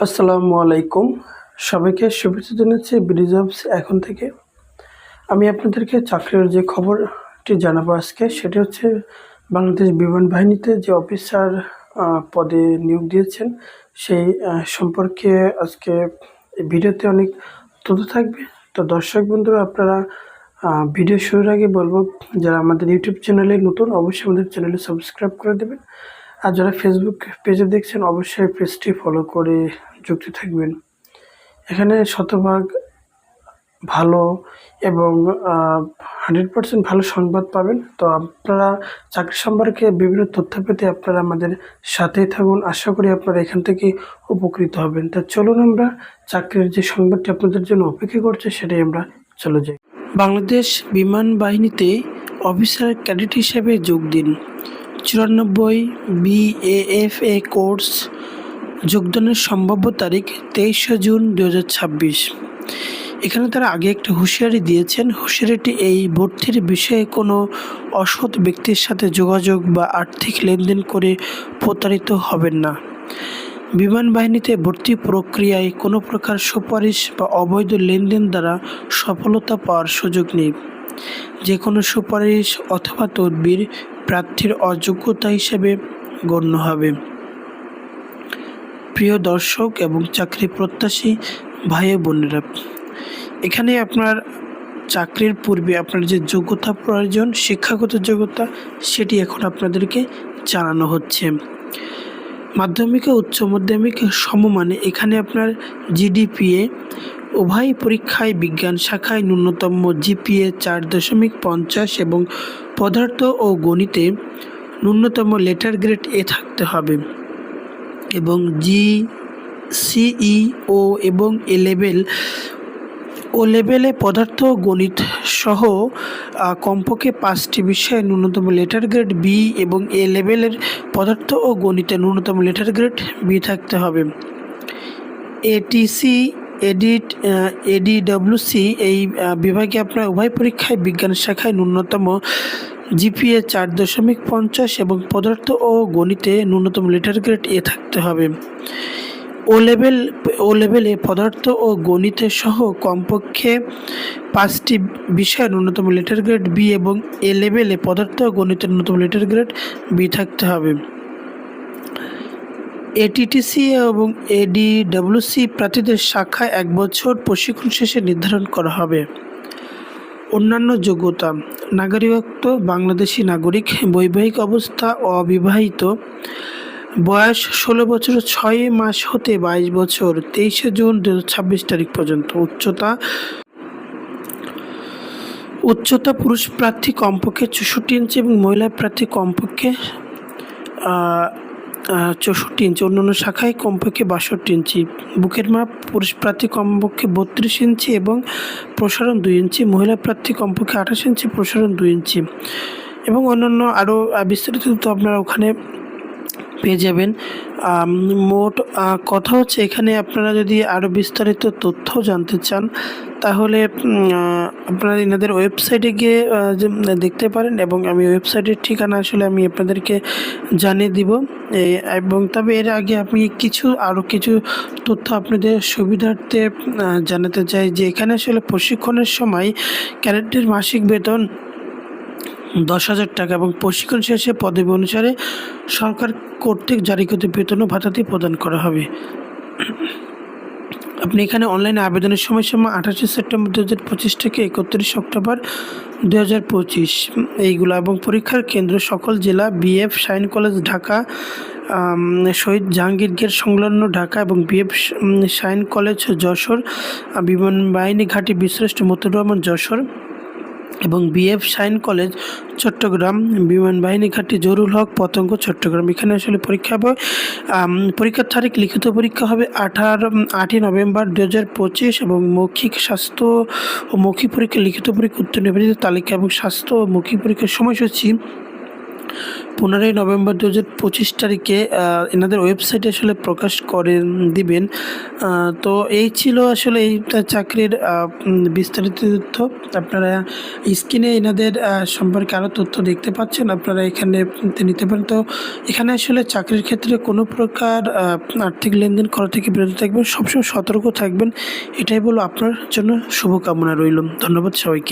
আসসালামু আলাইকুম। সবাইকে শুভেচ্ছা জানাচ্ছি বিডি জবস এখন থেকে। আমি আপনাদেরকে চাকরির যে খবরটি জানাবো আজকে সেটি হচ্ছে বাংলাদেশ বিমান বাহিনীতে যে অফিসার পদে নিয়োগ দিয়েছেন সেই সম্পর্কে আজকে এই ভিডিওতে অনেক তথ্য থাকবে। তো দর্শক বন্ধুরা, আপনারা ভিডিও শুরুর আগে বলবো, যারা আমাদের ইউটিউব চ্যানেলে নতুন অবশ্যই আমাদের চ্যানেলে সাবস্ক্রাইব করে দেবেন। আর যারা ফেসবুক পেজে দেখছেন অবশ্যই পেজটি ফলো করে যুক্ত থাকবেন। এখানে শতভাগ ভালো এবং 100% ভালো সংবাদ পাবেন। তো আপনারা চাকরি সম্পর্কে বিভিন্ন তথ্য পেতে আপনারা আমাদের সাথেই থাকুন। আশা করি আপনারা এখান থেকে উপকৃত হবেন। তো চলুন আমরা চাকরির যে সংবাদটি আপনাদের জন্য অপেক্ষা করছে সেটাই আমরা চলে যাই। বাংলাদেশ বিমান বাহিনীতে অফিসার ক্যাডেট হিসেবে যোগ দিন। 94 BAFA কোর্স যোগদানের সম্ভাব্য তারিখ 23 জুন 2026। এখানে তারা আগে একটা হুঁশিয়ারি দিয়েছেন। হুঁশিয়ারিটি এই ভর্তির বিষয়ে কোনো অসৎ ব্যক্তির সাথে যোগাযোগ বা আর্থিক লেনদেন করে প্রতারিত হবেন না। বিমান বাহিনীতে ভর্তি প্রক্রিয়ায় কোনো প্রকার সুপারিশ বা অবৈধ লেনদেন দ্বারা সফলতা পাওয়ার সুযোগ নেই। যে কোনো সুপারিশ অথবা তদবির প্রার্থীর অযোগ্যতা হিসেবে গণ্য হবে। প্রিয় দর্শক এবং চাকরি প্রত্যাশী ভাই বোনেরা, এখানে আপনার চাকরির পূর্বে আপনার যে যোগ্যতা প্রয়োজন, শিক্ষাগত যোগ্যতা, সেটি এখন আপনাদেরকে জানানো হচ্ছে। মাধ্যমিক ও উচ্চ মাধ্যমিক সমমানে এখানে আপনার GDPA উভয় পরীক্ষায় বিজ্ঞান শাখায় ন্যূনতম GPA 4.50 এবং পদার্থ ও গণিতে ন্যূনতম লেটার গ্রেড A থাকতে হবে এবং GCE এবং ও লেভেলে পদার্থ ও গণিত সহ কমপক্ষে 5টি বিষয়ে ন্যূনতম লেটার গ্রেড B এবং A লেভেলের পদার্থ ও গণিতে ন্যূনতম লেটার গ্রেড B থাকতে হবে। ATC ADWC এই বিভাগে আপনার উভয় পরীক্ষায় বিজ্ঞান শাখায় ন্যূনতম GPA 4.50 এবং পদার্থ ও গণিতে ন্যূনতম লেটার গ্রেড A থাকতে হবে। ও লেভেলে পদার্থ ও গণিতে সহ কমপক্ষে 5টি বিষয়ে ন্যূনতম লেটার গ্রেড B এবং A লেভেলে পদার্থ ও গণিতের ন্যূনতম লেটার গ্রেড B থাকতে হবে। ATTC এবং ADWC প্রার্থীদের শাখায় 1 বছর প্রশিক্ষণ শেষে নির্ধারণ করা হবে। অন্যান্য যোগ্যতা: নাগরিকত্ব বাংলাদেশি নাগরিক, বৈবাহিক অবস্থা অবিবাহিত, বয়স 16 বছর 6 মাস হতে 22 বছর 23 জুন 2026 তারিখ পর্যন্ত। উচ্চতা পুরুষ প্রার্থী কমপক্ষে 64 ইঞ্চি এবং মহিলা প্রার্থী কমপক্ষে 64 ইঞ্চি, অন্যান্য শাখায় কমপক্ষে 62 ইঞ্চি। বুকের মাপ পুরুষ প্রার্থী কমপক্ষে 32 ইঞ্চি এবং প্রসারণ 2 ইঞ্চি, মহিলা প্রার্থী কমপক্ষে 28 ইঞ্চি, প্রসারণ 2 ইঞ্চি এবং অন্যান্য আরও বিস্তারিত তথ্য আপনারা ওখানে পেয়ে যাবেন। মোট কথা হচ্ছে, এখানে আপনারা যদি আরও বিস্তারিত তথ্য জানতে চান তাহলে আপনারা এনাদের ওয়েবসাইটে গিয়ে দেখতে পারেন এবং আমি ওয়েবসাইটের ঠিকানা আসলে আমি আপনাদেরকে জানিয়ে দিব। এবং তবে এর আগে আমি আরও কিছু তথ্য আপনাদের সুবিধার্থে জানাতে চাই যে এখানে আসলে প্রশিক্ষণের সময় ক্যাডেটের মাসিক বেতন 10,000 টাকা এবং প্রশিক্ষণ শেষে পদবি অনুসারে সরকার কর্তৃক জারিকৃত বেতন ও ভাতাটি প্রদান করা হবে। আপনি এখানে অনলাইনে আবেদনের সময়সীমা 28 সেপ্টেম্বর 2025 থেকে 31 অক্টোবর 2025 এইগুলো, এবং পরীক্ষার কেন্দ্র সকল জেলা, BF শাইন কলেজ ঢাকা, শহীদ জাহাঙ্গীর গেট সংলগ্ন ঢাকা এবং BF শাইন কলেজ যশোর, বিমান বাহিনী ঘাঁটি বীরশ্রেষ্ঠ মতিউর রহমান যশোর এবং BF শাইন কলেজ চট্টগ্রাম, বিমান বাহিনী ঘাঁটি জহুরুল হক পতঙ্গ চট্টগ্রাম। এখানে আসলে পরীক্ষা হবে। পরীক্ষার তারিখ: লিখিত পরীক্ষা হবে 8ই নভেম্বর 2025 এবং মৌখিক স্বাস্থ্য ও মৌখিক পরীক্ষা, লিখিত পরীক্ষা উত্তর নিবেদিত তালিকা এবং স্বাস্থ্য ও মৌখিক পরীক্ষার সময়সূচি 15 নভেম্বর 2025 তারিখে এনাদের ওয়েবসাইটে আসলে প্রকাশ করে দিবেন। তো এই ছিল আসলে এইটা চাকরির বিস্তারিত তথ্য। আপনারা স্ক্রিনে এনাদের সম্পর্কে আরও তথ্য দেখতে পাচ্ছেন, আপনারা এখানে নিতে পারেন। তো এখানে আসলে চাকরির ক্ষেত্রে কোনো প্রকার আর্থিক লেনদেন করা থেকে বিরত থাকবেন, সবসময় সতর্ক থাকবেন, এটাই বলব। আপনার জন্য শুভকামনা রইল। ধন্যবাদ সবাইকে।